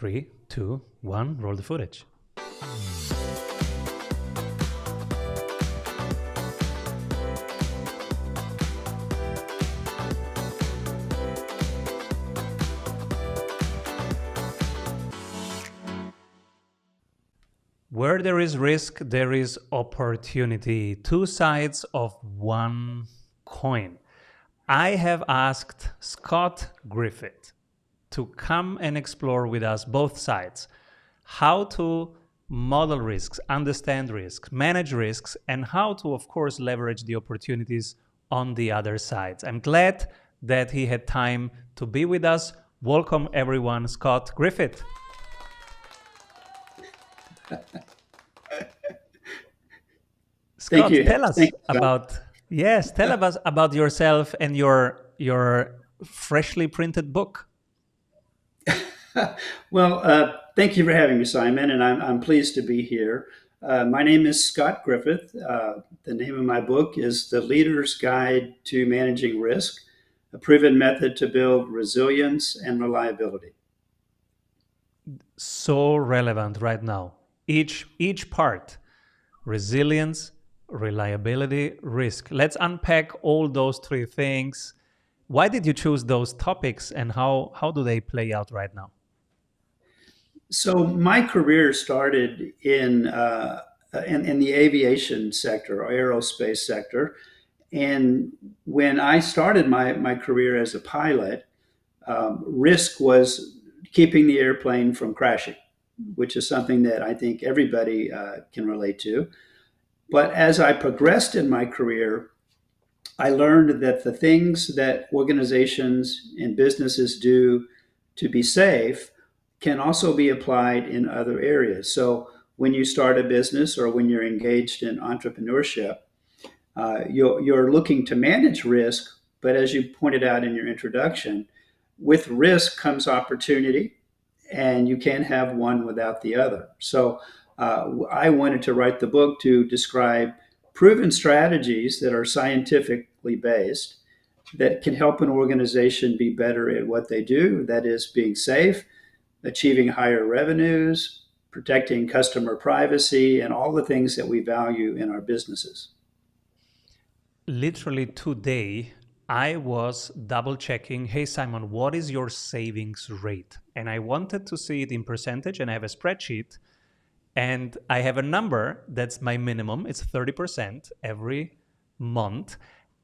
3, 2, 1, roll the footage. Where there is risk, there is opportunity. Two sides of one coin. I have asked Scott Griffith to come and explore with us both sides, how to model risks, understand risks, manage risks, and how to, of course, leverage the opportunities on the other sides. I'm glad that he had time to be with us. Welcome, everyone, Scott Griffith. Scott, Thank you. tell us Thank you, about tell us about yourself and your freshly printed book. Well, thank you for having me, Simon, and I'm pleased to be here. My name is Scott Griffith. The name of my book is The Leader's Guide to Managing Risk, a proven method to build resilience and reliability. So relevant right now. Each part, resilience, reliability, risk. Let's unpack all those three things. Why did you choose those topics, and how do they play out right now? So my career started in the aviation sector or aerospace sector. And when I started my career as a pilot, risk was keeping the airplane from crashing, which is something that I think everybody can relate to. But as I progressed in my career, I learned that the things that organizations and businesses do to be safe can also be applied in other areas. So when you start a business or when you're engaged in entrepreneurship, you're looking to manage risk, but as you pointed out in your introduction, with risk comes opportunity, and you can't have one without the other. So I wanted to write the book to describe proven strategies that are scientifically based that can help an organization be better at what they do, that is, being safe, achieving higher revenues, protecting customer privacy, and all the things that we value in our businesses. Literally today, I was double checking, hey Simon, what is your savings rate? And I wanted to see it in percentage, and I have a spreadsheet, and I have a number that's my minimum. It's 30% every month.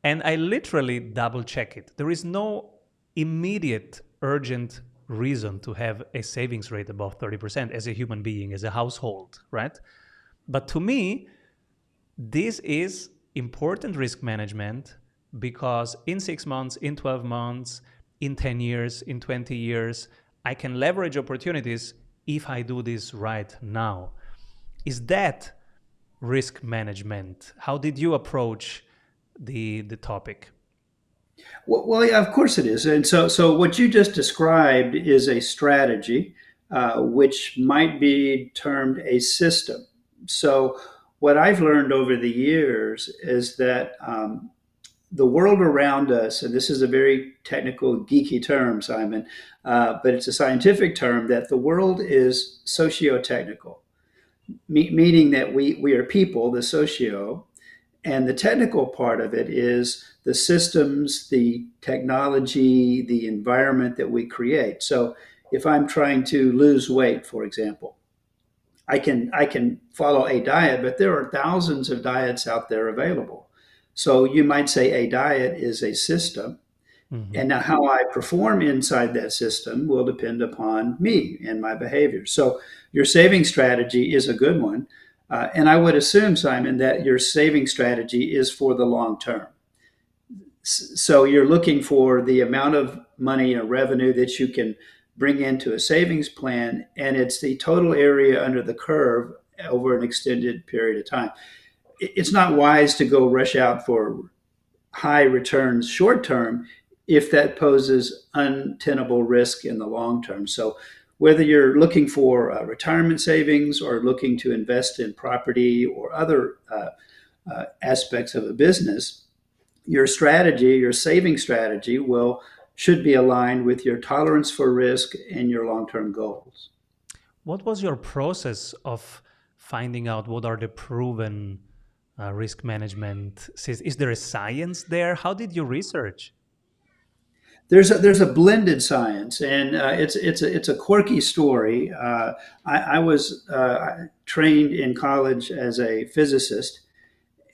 And I literally double check it. There is no immediate urgent reason to have a savings rate above 30% as a human being, as a household, right? But to me, this is important risk management, because in 6 months, in 12 months, in 10 years, in 20 years, I can leverage opportunities if I do this right now. Is that risk management? How did you approach the topic? Well, yeah, of course it is. And so what you just described is a strategy, which might be termed a system. So what I've learned over the years is that the world around us, and this is a very technical, geeky term, Simon, but it's a scientific term, that the world is socio-technical, meaning that we are people, the socio, and the technical part of it is the systems, the technology, the environment that we create. So if I'm trying to lose weight, for example, I can follow a diet, but there are thousands of diets out there available. So you might say a diet is a system, Mm-hmm. and now how I perform inside that system will depend upon me and my behavior. So your saving strategy is a good one. And I would assume, Simon, that your saving strategy is for the long term. So you're looking for the amount of money or revenue that you can bring into a savings plan, and it's the total area under the curve over an extended period of time. It's not wise to go rush out for high returns short term if that poses untenable risk in the long term. So whether you're looking for retirement savings or looking to invest in property or other aspects of a business, your strategy, your saving strategy should be aligned with your tolerance for risk and your long-term goals. what was your process of finding out what are the proven risk management? Is there a science there? How did you research? There's a blended science, and it's a quirky story. I was trained in college as a physicist,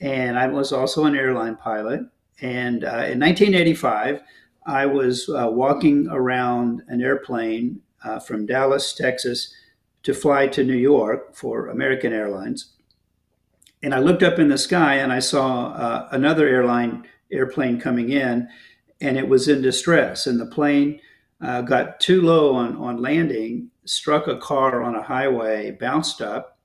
and I was also an airline pilot. And in 1985, I was walking around an airplane from Dallas, Texas, to fly to New York for American Airlines. And I looked up in the sky and I saw another airplane coming in, and it was in distress. And the plane got too low on landing, struck a car on a highway, bounced up,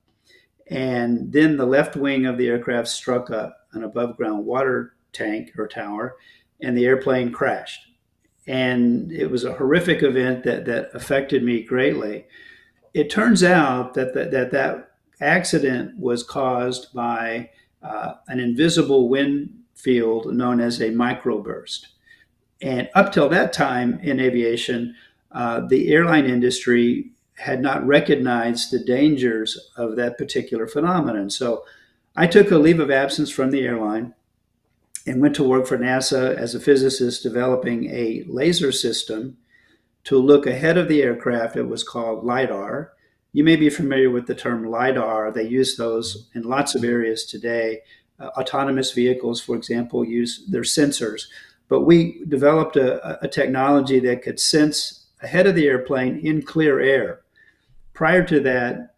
and then the left wing of the aircraft struck an above ground water tank or tower, and the airplane crashed. And it was a horrific event that affected me greatly. It turns out that accident was caused by an invisible wind field known as a microburst. And up till that time in aviation, the airline industry had not recognized the dangers of that particular phenomenon. So I took a leave of absence from the airline and went to work for NASA as a physicist developing a laser system to look ahead of the aircraft. It was called LIDAR. You may be familiar with the term LIDAR. They use those in lots of areas today. Autonomous vehicles, for example, use their sensors. But we developed a technology that could sense ahead of the airplane in clear air. Prior to that,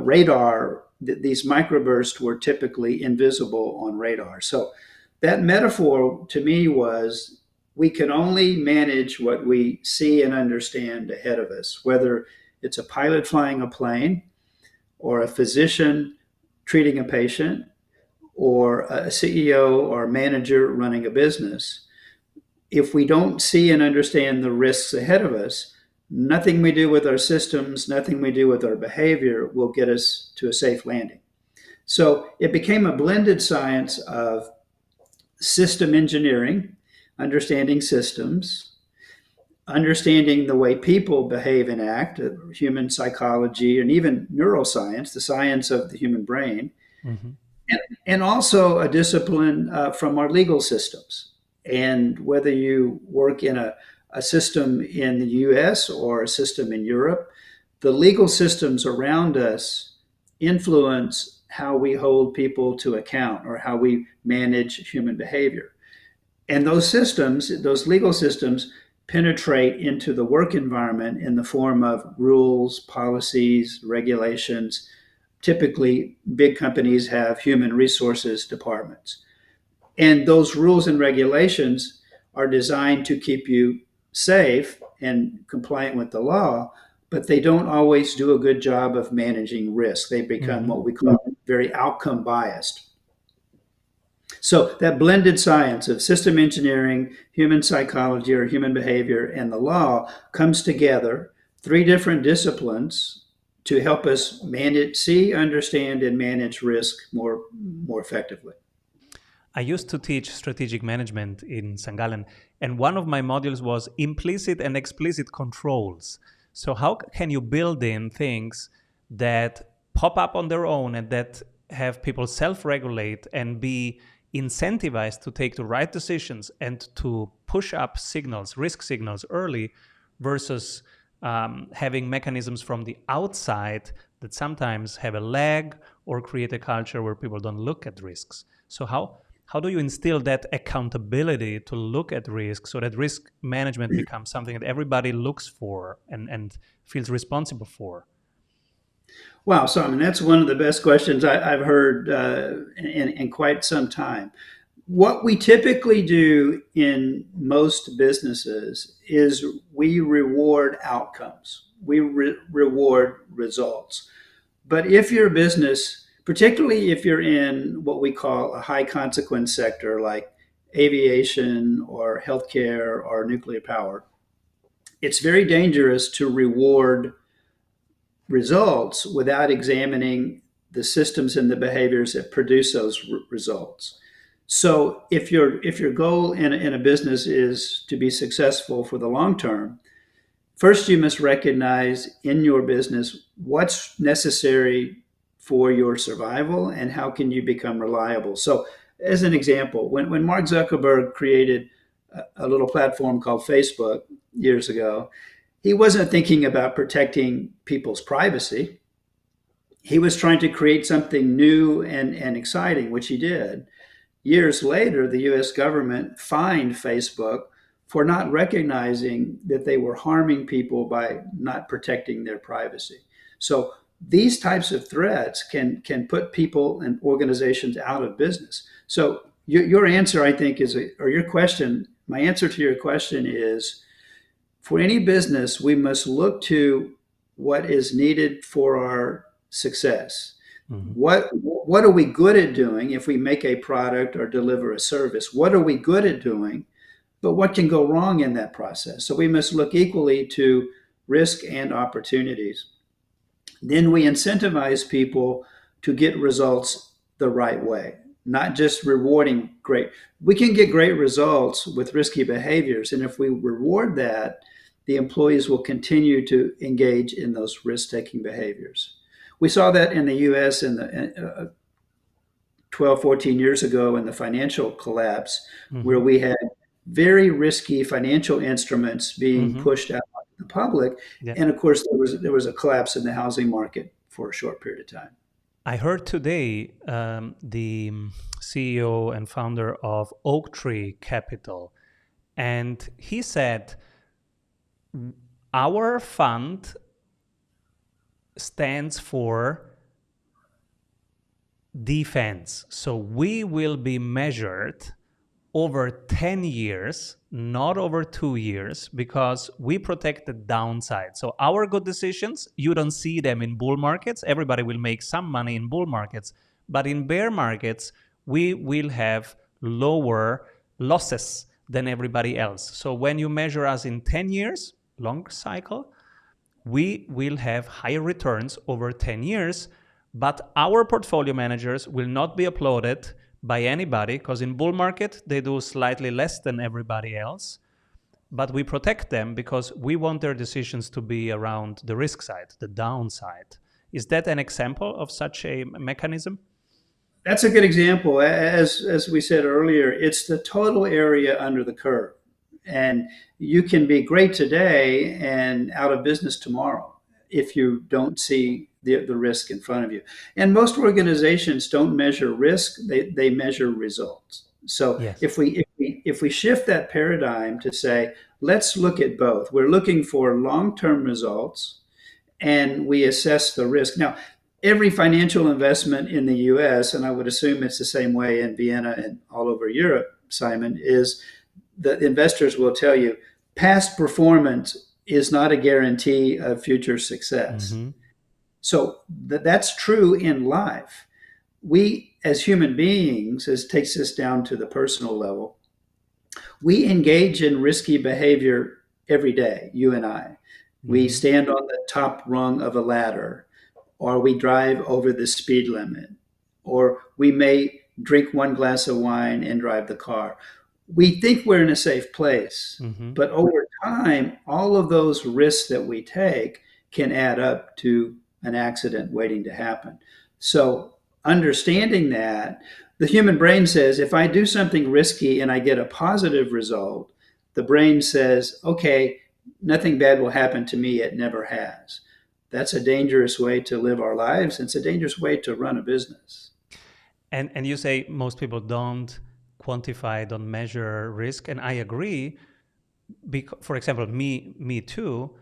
radar, these microbursts were typically invisible on radar. So that metaphor to me was we can only manage what we see and understand ahead of us, whether it's a pilot flying a plane or a physician treating a patient or a CEO or manager running a business. If we don't see and understand the risks ahead of us, nothing we do with our systems, nothing we do with our behavior will get us to a safe landing. So it became a blended science of system engineering, understanding systems, understanding the way people behave and act, human psychology, and even neuroscience, the science of the human brain, Mhm. and also a discipline from our legal systems. And whether you work in a system in the US or a system in Europe, the legal systems around us influence how we hold people to account or how we manage human behavior. And those systems, those legal systems, penetrate into the work environment in the form of rules, policies, regulations. Typically, big companies have human resources departments. And those rules and regulations are designed to keep you safe and compliant with the law, but they don't always do a good job of managing risk. They become Mhm. what we call very outcome biased. So that blended science of system engineering, human psychology or human behavior, and the law comes together, three different disciplines to help us manage, see, understand, and manage risk more effectively. I used to teach strategic management in St. Gallen, and one of my modules was implicit and explicit controls. So, how can you build in things that pop up on their own and that have people self regulate and be incentivized to take the right decisions and to push up signals, risk signals early, versus having mechanisms from the outside that sometimes have a lag or create a culture where people don't look at risks? So, how do you instill that accountability to look at risk so that risk management becomes something that everybody looks for and feels responsible for? Wow, so I mean that's one of the best questions I've heard in quite some time. What we typically do in most businesses is we reward outcomes. We reward results. But if your business, particularly if you're in what we call a high consequence sector like aviation or healthcare or nuclear power, it's very dangerous to reward results without examining the systems and the behaviors that produce those results. So if your goal in a business is to be successful for the long term, First, you must recognize in your business what's necessary for your survival and how can you become reliable. So, as an example, when Mark Zuckerberg created a little platform called Facebook years ago, he wasn't thinking about protecting people's privacy. He was trying to create something new and exciting, which he did. Years later, the US government fined Facebook for not recognizing that they were harming people by not protecting their privacy. So these types of threats can put people and organizations out of business. So your answer, I think, or your question, my answer to your question is, for any business, we must look to what is needed for our success. Mhm. What are we good at doing if we make a product or deliver a service? What are we good at doing? But what can go wrong in that process? So we must look equally to risk and opportunities. Then we incentivize people to get results the right way, not just rewarding great. We can get great results with risky behaviors. And if we reward that, the employees will continue to engage in those risk taking behaviors. We saw that in the US in the 12, 14 years ago in the financial collapse, where Mhm. we had very risky financial instruments being Mhm. pushed out to the public. Yeah. And of course, there was a collapse in the housing market for a short period of time. I heard today the CEO and founder of Oak Tree Capital, and he said, our fund stands for defense. So we will be measured over 10 years, not over 2 years, because we protect the downside. So our good decisions, you don't see them in bull markets. Everybody will make some money in bull markets, but in bear markets, we will have lower losses than everybody else. So when you measure us in 10 years, long cycle, we will have higher returns over 10 years, but our portfolio managers will not be applauded by anybody because in bull market they do slightly less than everybody else, but we protect them because we want their decisions to be around the risk side, the downside. Is that an example of such a mechanism? That's a good example. As we said earlier, it's the total area under the curve. And you can be great today and out of business tomorrow if you don't see the risk in front of you. And most organizations don't measure risk, they measure results. So Yes. if we shift that paradigm to say, let's look at both. We're looking for long-term results and we assess the risk. Now, every financial investment in the US, and I would assume it's the same way in Vienna and all over Europe, Simon, is the investors will tell you past performance is not a guarantee of future success. Mm-hmm. So that's true in life. We, as human beings, as takes us down to the personal level, we engage in risky behavior every day, you and I. We Mm-hmm. stand on the top rung of a ladder, or we drive over the speed limit, or we may drink one glass of wine and drive the car. We think we're in a safe place, Mm-hmm. but over time, all of those risks that we take can add up to an accident waiting to happen. So, understanding that, the human brain says if I do something risky and I get a positive result, the brain says, okay, nothing bad will happen to me. It never has. That's a dangerous way to live our lives. It's a dangerous way to run a business. And you say most people don't quantify, don't measure risk, and I agree. For example, me too,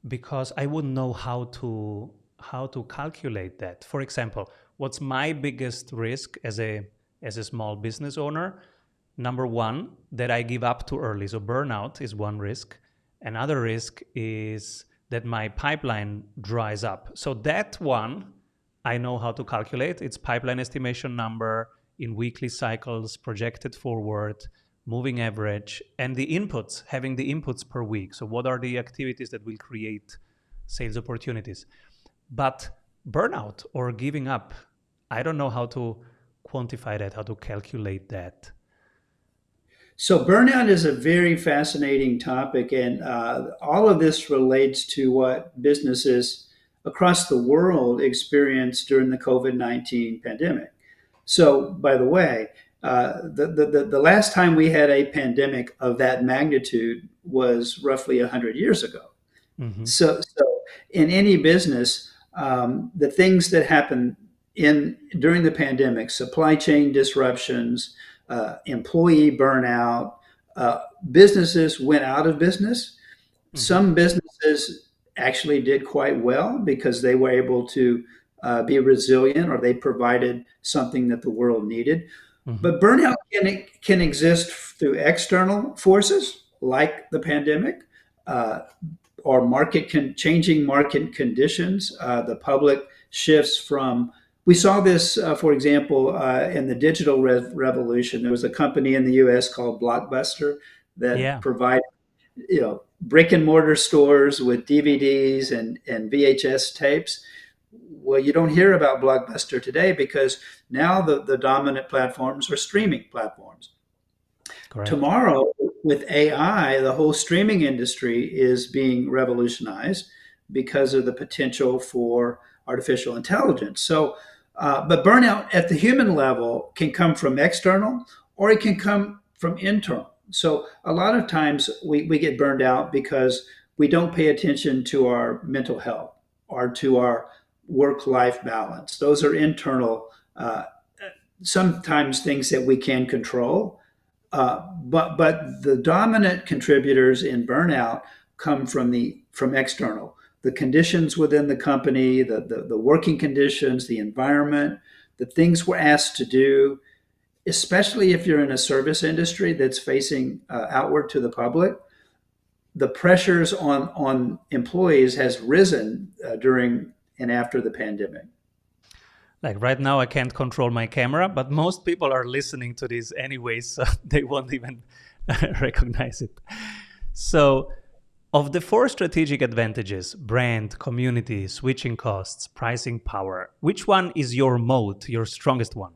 because I wouldn't know how to calculate that. For example, what's my biggest risk as a small business owner? Number one, that I give up too early. So burnout is one risk. Another risk is that my pipeline dries up. So that one I know how to calculate. It's pipeline estimation number in weekly cycles, projected forward, moving average, and the inputs, having the inputs per week. So what are the activities that will create sales opportunities? But burnout or giving up, I don't know how to quantify that, how to calculate that. So burnout is a very fascinating topic, and all of this relates to what businesses across the world experienced during the COVID-19 pandemic. So, by the way, the last time we had a pandemic of that magnitude was roughly 100 years ago. Hmm. So in any business, the things that happen in during the pandemic, supply chain disruptions, employee burnout, uh, businesses went out of business. Hmm. Some businesses actually did quite well because they were able to be resilient, or they provided something that the world needed. Hmm. But burnout can exist through external forces like the pandemic, uh, or changing market conditions. The public shifts from. We saw this, for example, in the digital revolution. There was a company in the U.S. called Blockbuster that Yeah. provided, brick and mortar stores with DVDs and VHS tapes. Well, you don't hear about Blockbuster today because now the dominant platforms are streaming platforms. Correct. Tomorrow, with AI, the whole streaming industry is being revolutionized because of the potential for artificial intelligence. So, but burnout at the human level can come from external, or it can come from internal. So, a lot of times we get burned out because we don't pay attention to our mental health or to our work life balance. Those are internal, sometimes things that we can control, but the dominant contributors in burnout come from external, the conditions within the company, the working conditions, the environment, the things we're asked to do, especially if you're in a service industry that's facing outward to the public. The pressures on employees has risen during and after the pandemic. Like right now, I can't control my camera, but most people are listening to this anyway, so they won't even recognize it. So, of the four strategic advantages, brand, community, switching costs, pricing power, which one is your moat, your strongest one?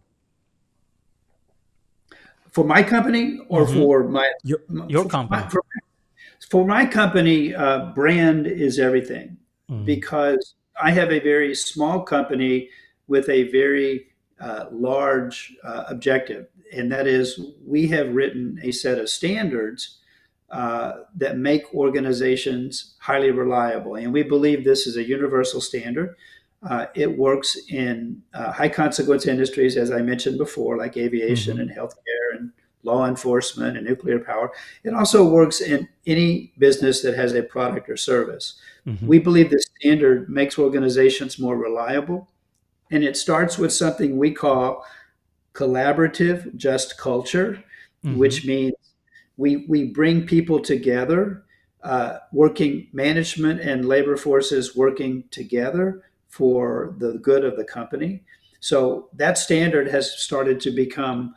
For my company, or Hmm. for my Your company. for my company, brand is everything, Mm. because I have a very small company with a very large objective, and that is we have written a set of standards that make organizations highly reliable. And we believe this is a universal standard. It works in high consequence industries, as I mentioned before, like aviation Hmm. and healthcare and law enforcement and nuclear power. It also works in any business that has a product or service. Hmm. We believe this standard makes organizations more reliable, and it starts with something we call collaborative just culture, Hmm. which means we bring people together, working management and labor forces working together for the good of the company. So that standard has started to become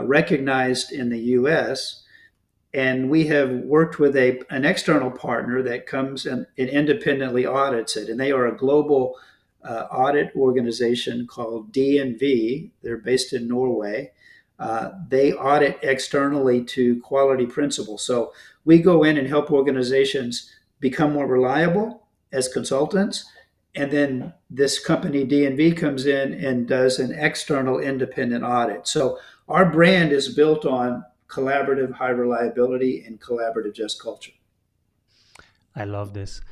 recognized in the US. And we have worked with an external partner that comes and independently audits it. And they are a global audit organization called DNV. They're based in Norway. They audit externally to quality principles. So we go in and help organizations become more reliable as consultants. And then this company, DNV, comes in and does an external independent audit. So our brand is built on collaborative high reliability and collaborative just culture. I love this.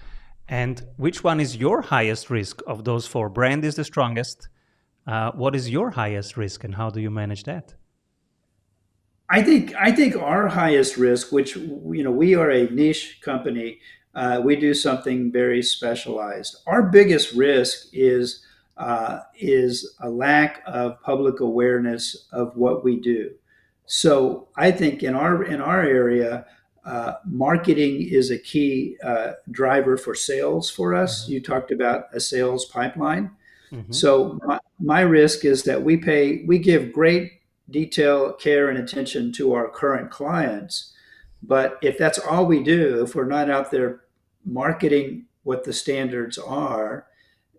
And which one is your highest risk of those four? Brand is the strongest. What is your highest risk, and how do you manage that? I think our highest risk, which we are a niche company, we do something very specialized. Our biggest risk is a lack of public awareness of what we do. So I think in our area, marketing is a key driver for sales for us. Hmm. You talked about a sales pipeline. Hmm. So my risk is that we give great detail, care, and attention to our current clients. But if that's all we do, if we're not out there marketing what the standards are,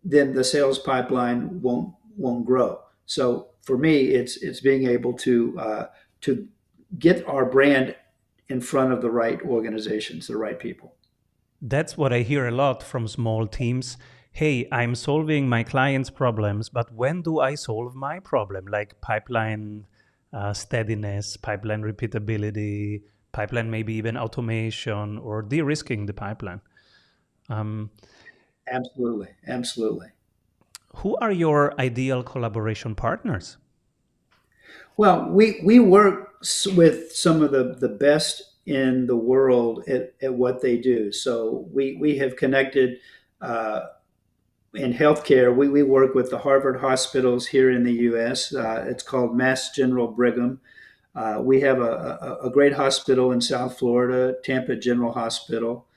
then the sales pipeline won't grow. So for me, it's being able to get our brand in front of the right organizations, the right people. That's what I hear a lot from small teams. Hey, I'm solving my clients' problems, but when do I solve my problem? Like pipeline steadiness, pipeline repeatability, pipeline maybe even automation or de-risking the pipeline. Um, Absolutely, absolutely. who are your ideal collaboration partners? Well, we work with some of the best in the world at what they do. So we have connected uh, in healthcare. We work with the Harvard hospitals here in the U.S. It's called Mass General Brigham. We have a great hospital in South Florida, Tampa General Hospital.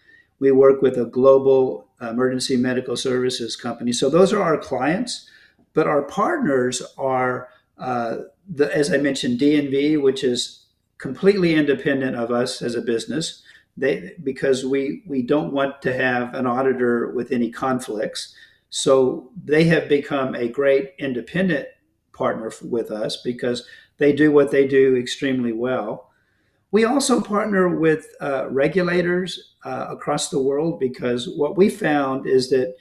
We work with a global emergency medical services company. So those are our clients, but our partners are, as I mentioned, DNV, which is completely independent of us as a business. Because we don't want to have an auditor with any conflicts. So they have become a great independent partner with us because they do what they do extremely well. We also partner with regulators across the world because what we found is that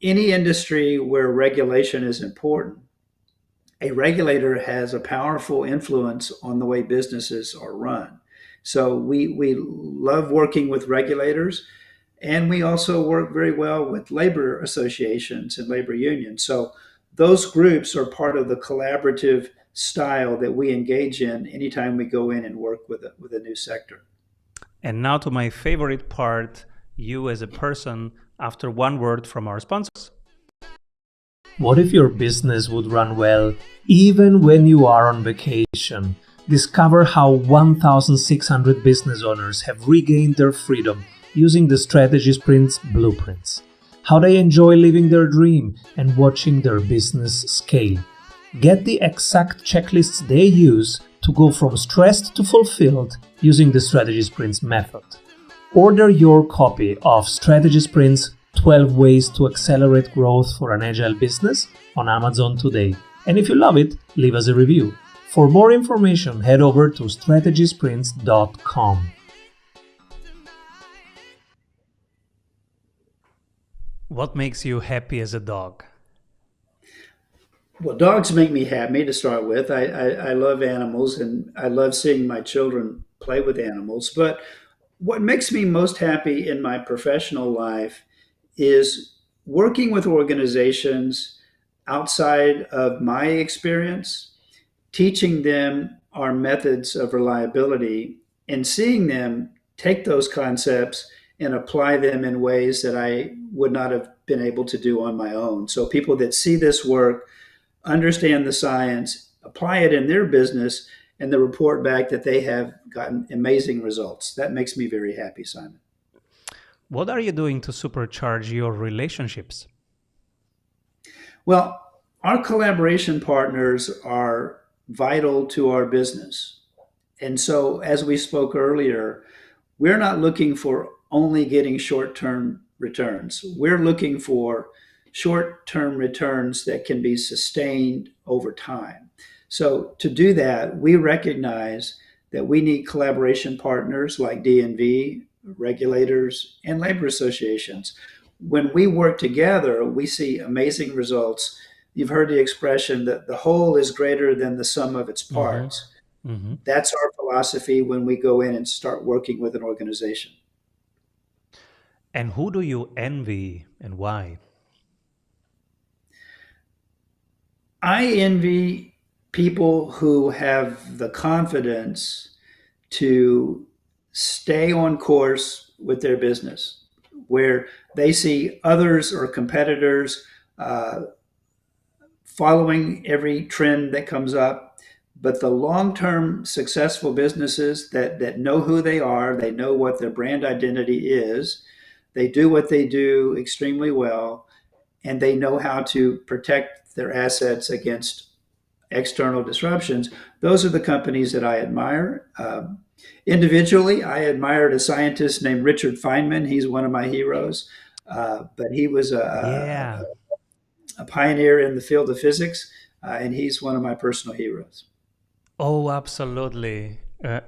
any industry where regulation is important, a regulator has a powerful influence on the way businesses are run. So we love working with regulators, and we also work very well with labor associations and labor unions. So those groups are part of the collaborative style that we engage in anytime we go in and work with a new sector. And now to my favorite part, you as a person, after one word from our sponsors. What if your business would run well even when you are on vacation? Discover how 1,600 business owners have regained their freedom using the Strategy Sprints blueprints. How they enjoy living their dream and watching their business scale. Get the exact checklists they use to go from stressed to fulfilled using the Strategy Sprints method. Order your copy of Strategy Sprints 12 Ways to Accelerate Growth for an Agile Business on Amazon today. And if you love it, leave us a review. For more information, head over to strategysprints.com. What makes you happy as a dog? Well, dogs make me happy to start with. I love animals and I love seeing my children play with animals. But what makes me most happy in my professional life is working with organizations outside of my experience, teaching them our methods of reliability, and seeing them take those concepts and apply them in ways that I would not have been able to do on my own. So, people that see this work, understand the science, apply it in their business, and they report back that they have gotten amazing results. That makes me very happy, Simon. What are you doing to supercharge your relationships? Well, our collaboration partners are vital to our business. And so, as we spoke earlier, we're not looking for only getting short term returns. We're looking for short term returns that can be sustained over time. So, to do that, we recognize that we need collaboration partners like DNV, regulators, and labor associations. When we work together, we see amazing results. You've heard the expression that the whole is greater than the sum of its Mm-hmm. parts. Mm-hmm. That's our philosophy when we go in and start working with an organization. And who do you envy and why? I envy people who have the confidence to stay on course with their business, where they see others or competitors uh, following every trend that comes up. But the long term successful businesses that know who they are, they know what their brand identity is, they do what they do extremely well, and they know how to protect their assets against external disruptions. Those are the companies that I admire. Individually, I admired a scientist named Richard Feynman. He's one of my heroes, but he was Yeah. a pioneer in the field of physics, and he's one of my personal heroes. Oh, absolutely.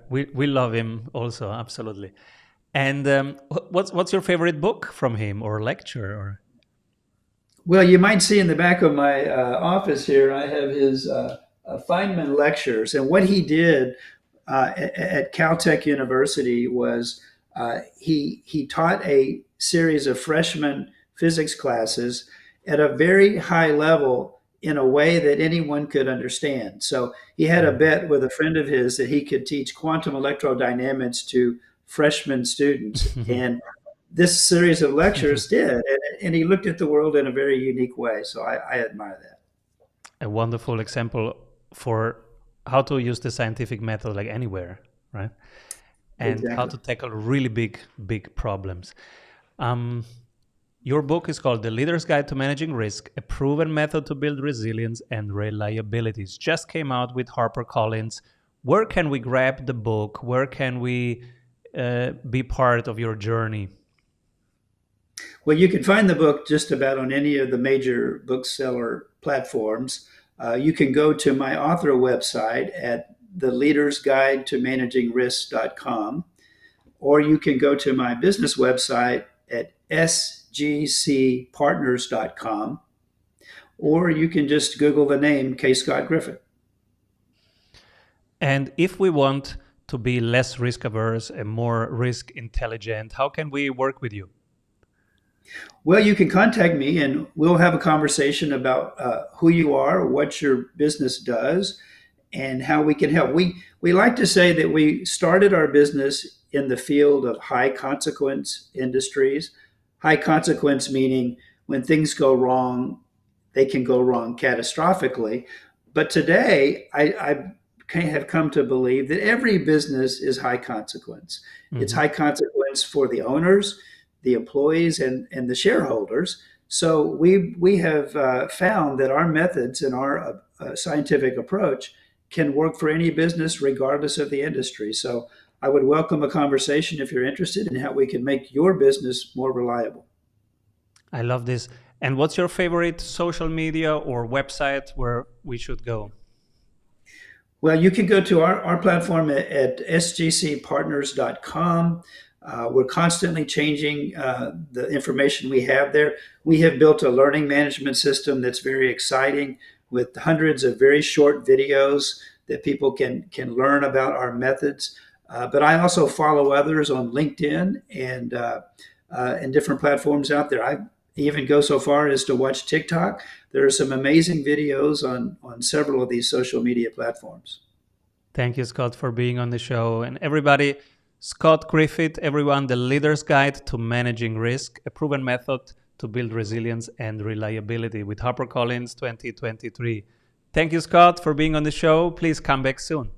We love him also, absolutely. And what's your favorite book from him or lecture? Or Well, you might see in the back of my office here, I have his Feynman lectures. And what he did at Caltech University was he taught a series of freshman physics classes at a very high level in a way that anyone could understand. So he had a bet with a friend of his that he could teach quantum electrodynamics to freshman students. And this series of lectures did. And he looked at the world in a very unique way. So I admire that. a wonderful example for how to use the scientific method like anywhere, right? And how to Exactly. tackle really big problems. Your book is called The Leader's Guide to Managing Risk, a proven method to build resilience and reliabilities. Just came out with HarperCollins. Where can we grab the book? Where can we be part of your journey? Well, you can find the book just about on any of the major bookseller platforms. You can go to my author website at theleadersguidetomanagingrisk.com, or you can go to my business website at sgcpartners.com, or you can just Google the name K. Scott Griffith. And if we want to be less risk averse and more risk intelligent, how can we work with you? Well, you can contact me and we'll have a conversation about who you are, what your business does, and how we can help. We like to say that we started our business in the field of high consequence industries. High consequence meaning when things go wrong, they can go wrong catastrophically. But today, I have come to believe that every business is high consequence. It's Mhm. high consequence for the owners, the employees, and the shareholders. So we have found that our methods and our scientific approach can work for any business regardless of the industry. So I would welcome a conversation if you're interested in how we can make your business more reliable. I love this. And what's your favorite social media or website where we should go? Well, you can go to our platform at sgcpartners.com. We're constantly changing the information we have there. We have built a learning management system that's very exciting with hundreds of very short videos that people can learn about our methods. But I also follow others on LinkedIn and different platforms out there. I even go so far as to watch TikTok. There are some amazing videos on several of these social media platforms. Thank you, Scott, for being on the show. And everybody, Scott Griffith, everyone, The Leader's Guide to Managing Risk, a proven method to build resilience and reliability with HarperCollins 2023. Thank you, Scott, for being on the show. Please come back soon.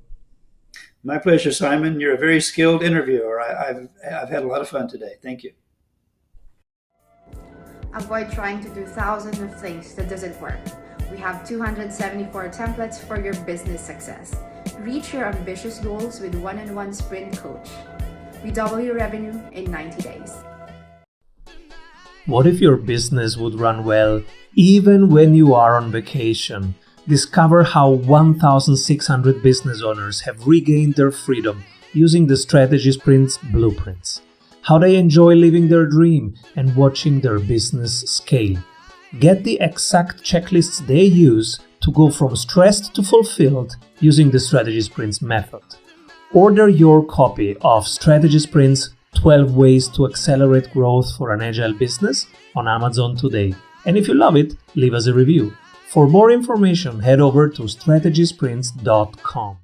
My pleasure, Simon. You're a very skilled interviewer. I've had a lot of fun today. Thank you. Avoid trying to do thousands of things that doesn't work. We have 274 templates for your business success. Reach your ambitious goals with one-on-one sprint coach. We double your revenue in 90 days. What if your business would run well even when you are on vacation? Discover how 1,600 business owners have regained their freedom using the Strategy Sprints blueprints. How they enjoy living their dream and watching their business scale. Get the exact checklists they use to go from stressed to fulfilled using the Strategy Sprints method. Order your copy of Strategy Sprints 12 Ways to Accelerate Growth for an Agile Business on Amazon today. And if you love it, leave us a review. For more information, head over to strategysprints.com.